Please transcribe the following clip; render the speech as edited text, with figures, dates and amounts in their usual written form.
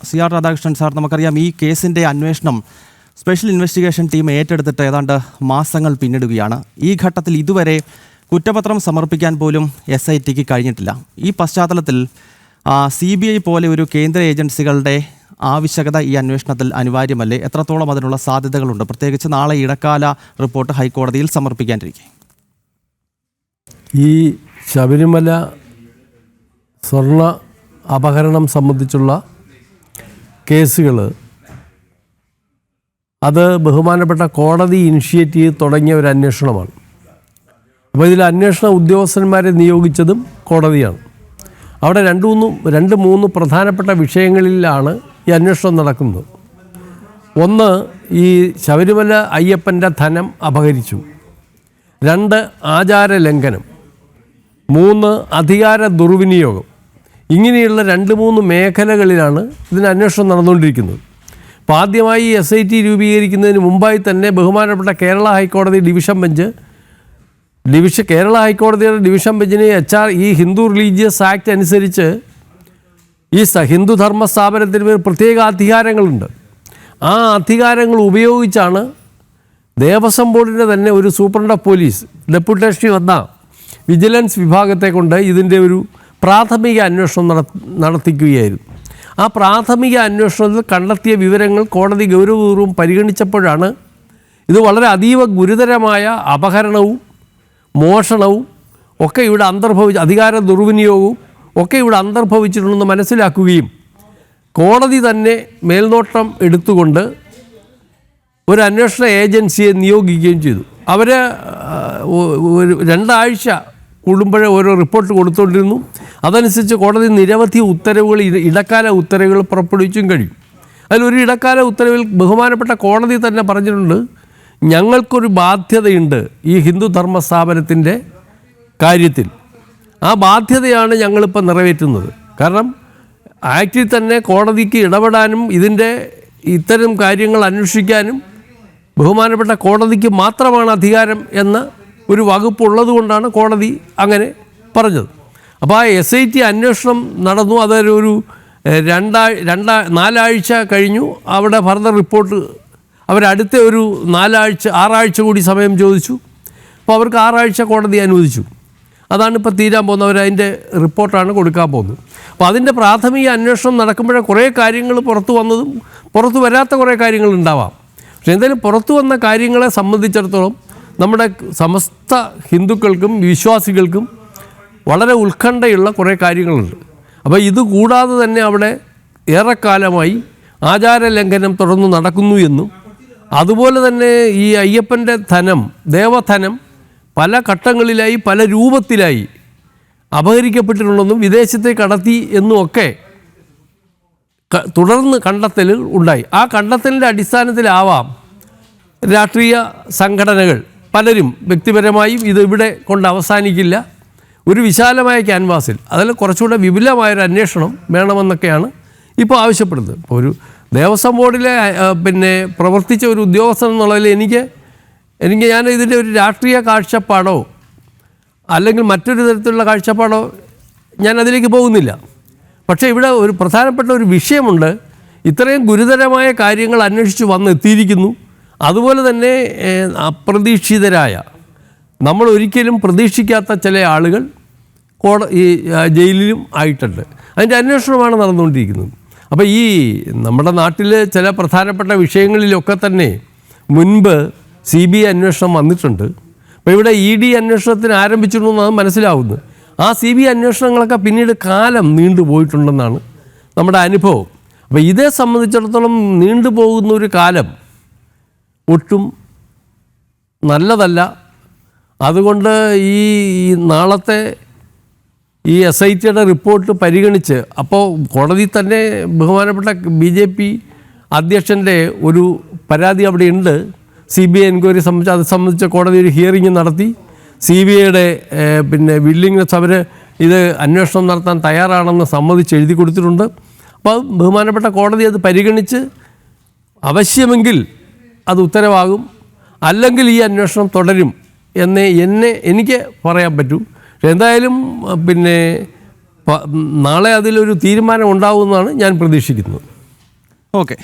സി.ആർ. Radhakrishnan sir, നമുക്കറിയാം ഈ കേസിൻ്റെ അന്വേഷണം സ്പെഷ്യൽ ഇൻവെസ്റ്റിഗേഷൻ ടീം ഏറ്റെടുത്തിട്ട് ഏതാണ്ട് മാസങ്ങൾ പിന്നിടുകയാണ്. ഈ ഘട്ടത്തിൽ ഇതുവരെ കുറ്റപത്രം സമർപ്പിക്കാൻ പോലും SITക്ക് കഴിഞ്ഞിട്ടില്ല. ഈ പശ്ചാത്തലത്തിൽ CBI പോലെ ഒരു കേന്ദ്ര ഏജൻസികളുടെ ആവശ്യകത ഈ അന്വേഷണത്തിൽ അനിവാര്യമല്ലേ? എത്രത്തോളം അതിനുള്ള സാധ്യതകളുണ്ട്? പ്രത്യേകിച്ച് നാളെ ഇടക്കാല റിപ്പോർട്ട് ഹൈക്കോടതിയിൽ സമർപ്പിക്കാനിരിക്കെ. ഈ ശബരിമല സ്വർണ്ണ അപഹരണം സംബന്ധിച്ചുള്ള കേസുകൾ അത് ബഹുമാനപ്പെട്ട കോടതി ഇനിഷ്യേറ്റ് ചെയ്ത് തുടങ്ങിയ ഒരു അന്വേഷണമാണ്. അപ്പോൾ ഇതിൽ അന്വേഷണ ഉദ്യോഗസ്ഥന്മാരെ നിയോഗിച്ചതും കോടതിയാണ്. അവിടെ രണ്ട് മൂന്ന് പ്രധാനപ്പെട്ട വിഷയങ്ങളിലാണ് ഈ അന്വേഷണം നടക്കുന്നത്. ഒന്ന്, ഈ ശബരിമല അയ്യപ്പൻ്റെ ധനം അപഹരിച്ചു. 2, ആചാര ലംഘനം. 3, അധികാര ദുർവിനിയോഗം. ഇങ്ങനെയുള്ള 2-3 മേഖലകളിലാണ് ഇതിന് അന്വേഷണം നടന്നുകൊണ്ടിരിക്കുന്നത്. അപ്പോൾ ആദ്യമായി SIT രൂപീകരിക്കുന്നതിന് മുമ്പായി തന്നെ ബഹുമാനപ്പെട്ട കേരള ഹൈക്കോടതി കേരള ഹൈക്കോടതിയുടെ ഡിവിഷൻ ബെഞ്ചിന് ഈ ഹിന്ദു റിലീജിയസ് ആക്ട് അനുസരിച്ച് ഈ ഹിന്ദു ധർമ്മ സ്ഥാപനത്തിന് പ്രത്യേക അധികാരങ്ങളുണ്ട്. ആ അധികാരങ്ങൾ ഉപയോഗിച്ചാണ് ദേവസ്വം ബോർഡിൻ്റെ തന്നെ ഒരു സൂപ്രണ്ട് ഓഫ് പോലീസ് ഡെപ്യൂട്ടേഷനിൽ വന്ന വിജിലൻസ് വിഭാഗത്തെ കൊണ്ട് ഇതിൻ്റെ ഒരു പ്രാഥമിക അന്വേഷണം നടത്തിക്കുകയായിരുന്നു. ആ പ്രാഥമിക അന്വേഷണത്തിൽ കണ്ടെത്തിയ വിവരങ്ങൾ കോടതി ഗൗരവപൂർവ്വം പരിഗണിച്ചപ്പോഴാണ് ഇത് വളരെ അതീവ ഗുരുതരമായ അപഹരണവും മോഷണവും ഒക്കെ ഇവിടെ അധികാര ദുർവിനിയോഗവും ഒക്കെ ഇവിടെ അന്തർഭവിച്ചിട്ടുണ്ടെന്ന് മനസ്സിലാക്കുകയും കോടതി തന്നെ മേൽനോട്ടം എടുത്തുകൊണ്ട് ഒരു അന്വേഷണ ഏജൻസിയെ നിയോഗിക്കുകയും ചെയ്തു. അവർ 2 ആഴ്ച കൂടുമ്പോഴേ ഓരോ റിപ്പോർട്ട് കൊടുത്തുകൊണ്ടിരുന്നു. അതനുസരിച്ച് കോടതി നിരവധി ഉത്തരവുകൾ, ഇടക്കാല ഉത്തരവുകൾ പുറപ്പെടുവിച്ചും കഴിയും. അതിലൊരു ഇടക്കാല ഉത്തരവിൽ ബഹുമാനപ്പെട്ട കോടതി തന്നെ പറഞ്ഞിട്ടുണ്ട്, ഞങ്ങൾക്കൊരു ബാധ്യതയുണ്ട് ഈ ഹിന്ദു ധർമ്മ സ്ഥാപനത്തിൻ്റെ കാര്യത്തിൽ. ആ ബാധ്യതയാണ് ഞങ്ങളിപ്പോൾ നിറവേറ്റുന്നത്. കാരണം ആക്റ്റിൽ തന്നെ കോടതിക്ക് ഇടപെടാനും ഇത്തരം കാര്യങ്ങൾ അന്വേഷിക്കാനും ബഹുമാനപ്പെട്ട കോടതിക്ക് മാത്രമാണ് അധികാരം എന്ന ഒരു വകുപ്പുള്ളത് കൊണ്ടാണ് കോടതി അങ്ങനെ പറഞ്ഞത്. അപ്പോൾ ആ SIT അന്വേഷണം നടന്നു. അതൊരു 4 ആഴ്ച കഴിഞ്ഞു. അവിടെ ഫർദർ റിപ്പോർട്ട് അവരടുത്ത ഒരു 6 ആഴ്ച കൂടി സമയം ചോദിച്ചു. അപ്പോൾ അവർക്ക് 6 ആഴ്ച കോടതി അനുവദിച്ചു. അതാണ് ഇപ്പോൾ തീരാൻ പോകുന്നത്. അതിൻ്റെ റിപ്പോർട്ടാണ് കൊടുക്കാൻ പോകുന്നത്. അപ്പോൾ അതിൻ്റെ പ്രാഥമിക അന്വേഷണം നടക്കുമ്പോഴേ കുറേ കാര്യങ്ങൾ പുറത്തു വന്നതും പുറത്തു വരാത്ത കുറേ കാര്യങ്ങളുണ്ടാവാം. പക്ഷേ എന്തായാലും പുറത്തു വന്ന കാര്യങ്ങളെ സംബന്ധിച്ചിടത്തോളം നമ്മുടെ സമസ്ത ഹിന്ദുക്കൾക്കും വിശ്വാസികൾക്കും വളരെ ഉത്കണ്ഠയുള്ള കുറേ കാര്യങ്ങളുണ്ട്. അപ്പോൾ ഇത് കൂടാതെ തന്നെ അവിടെ ഏറെക്കാലമായി ആചാര ലംഘനം തുടർന്ന് നടക്കുന്നു എന്നും അതുപോലെ തന്നെ ഈ അയ്യപ്പൻ്റെ ദേവധനം പല ഘട്ടങ്ങളിലായി പല രൂപത്തിലായി അപഹരിക്കപ്പെട്ടിട്ടുണ്ടെന്നും വിദേശത്തേക്ക് കടത്തി എന്നുമൊക്കെ തുടർന്ന് കണ്ടെത്തൽ ഉണ്ടായി. ആ കണ്ടെത്തലിൻ്റെ അടിസ്ഥാനത്തിലാവാം രാഷ്ട്രീയ സംഘടനകൾ പലരും വ്യക്തിപരമായും ഇത് ഇവിടെ കൊണ്ട് അവസാനിക്കില്ല, ഒരു വിശാലമായ ക്യാൻവാസിൽ അതിൽ കുറച്ചുകൂടെ വിപുലമായൊരു അന്വേഷണം വേണമെന്നൊക്കെയാണ് ഇപ്പോൾ ആവശ്യപ്പെടുന്നത്. ഇപ്പോൾ ഒരു ദേവസ്വം ബോർഡിലെ പ്രവർത്തിച്ച ഒരു ഉദ്യോഗസ്ഥൻ എന്നുള്ളതിൽ ഞാൻ ഇതിൻ്റെ ഒരു രാഷ്ട്രീയ കാഴ്ചപ്പാടോ അല്ലെങ്കിൽ മറ്റൊരു തരത്തിലുള്ള കാഴ്ചപ്പാടോ ഞാൻ അതിലേക്ക് പോകുന്നില്ല. പക്ഷേ ഇവിടെ ഒരു പ്രധാനപ്പെട്ട ഒരു വിഷയമുണ്ട്. ഇത്രയും ഗുരുതരമായ കാര്യങ്ങൾ അന്വേഷിച്ച് വന്നെത്തിയിരിക്കുന്നു. അതുപോലെ തന്നെ അപ്രതീക്ഷിതരായ, നമ്മൾ ഒരിക്കലും പ്രതീക്ഷിക്കാത്ത ചില ആളുകൾ ജയിലിലും ആയിട്ടുണ്ട്. അതിൻ്റെ അന്വേഷണമാണ് നടന്നുകൊണ്ടിരിക്കുന്നത്. അപ്പോൾ ഈ നമ്മുടെ നാട്ടിൽ ചില പ്രധാനപ്പെട്ട വിഷയങ്ങളിലൊക്കെ തന്നെ മുൻപ് CBI അന്വേഷണം വന്നിട്ടുണ്ട്. അപ്പോൾ ഇവിടെ ED അന്വേഷണത്തിന് ആരംഭിച്ചിട്ടുണ്ടെന്നാണ് മനസ്സിലാവുന്നത്. ആ CBI അന്വേഷണങ്ങളൊക്കെ പിന്നീട് കാലം നീണ്ടുപോയിട്ടുണ്ടെന്നാണ് നമ്മുടെ അനുഭവം. അപ്പോൾ ഇതേ സംബന്ധിച്ചിടത്തോളം നീണ്ടുപോകുന്ന ഒരു കാലം ഒട്ടും നല്ലതല്ല. അതുകൊണ്ട് ഈ നാളത്തെ ഈ SITയുടെ റിപ്പോർട്ട് പരിഗണിച്ച്, അപ്പോൾ കോടതി തന്നെ ബഹുമാനപ്പെട്ട BJP അധ്യക്ഷൻ്റെ ഒരു പരാതി അവിടെ ഉണ്ട്. CBI എൻക്വയറി സംബന്ധിച്ച് കോടതി ഒരു ഹിയറിംഗ് നടത്തി. CBIയുടെ വില്ലിങ്നെസ് അവർ ഇത് അന്വേഷണം നടത്താൻ തയ്യാറാണെന്ന് സമ്മതിച്ച് എഴുതി കൊടുത്തിട്ടുണ്ട്. അപ്പോൾ ബഹുമാനപ്പെട്ട കോടതി അത് പരിഗണിച്ച് ആവശ്യമെങ്കിൽ അത് ഉത്തരവാകും, അല്ലെങ്കിൽ ഈ അന്വേഷണം തുടരും എനിക്ക് പറയാൻ പറ്റൂ. എന്തായാലും നാളെ അതിലൊരു തീരുമാനം ഉണ്ടാകുമെന്നാണ് ഞാൻ പ്രതീക്ഷിക്കുന്നത്. ഓക്കെ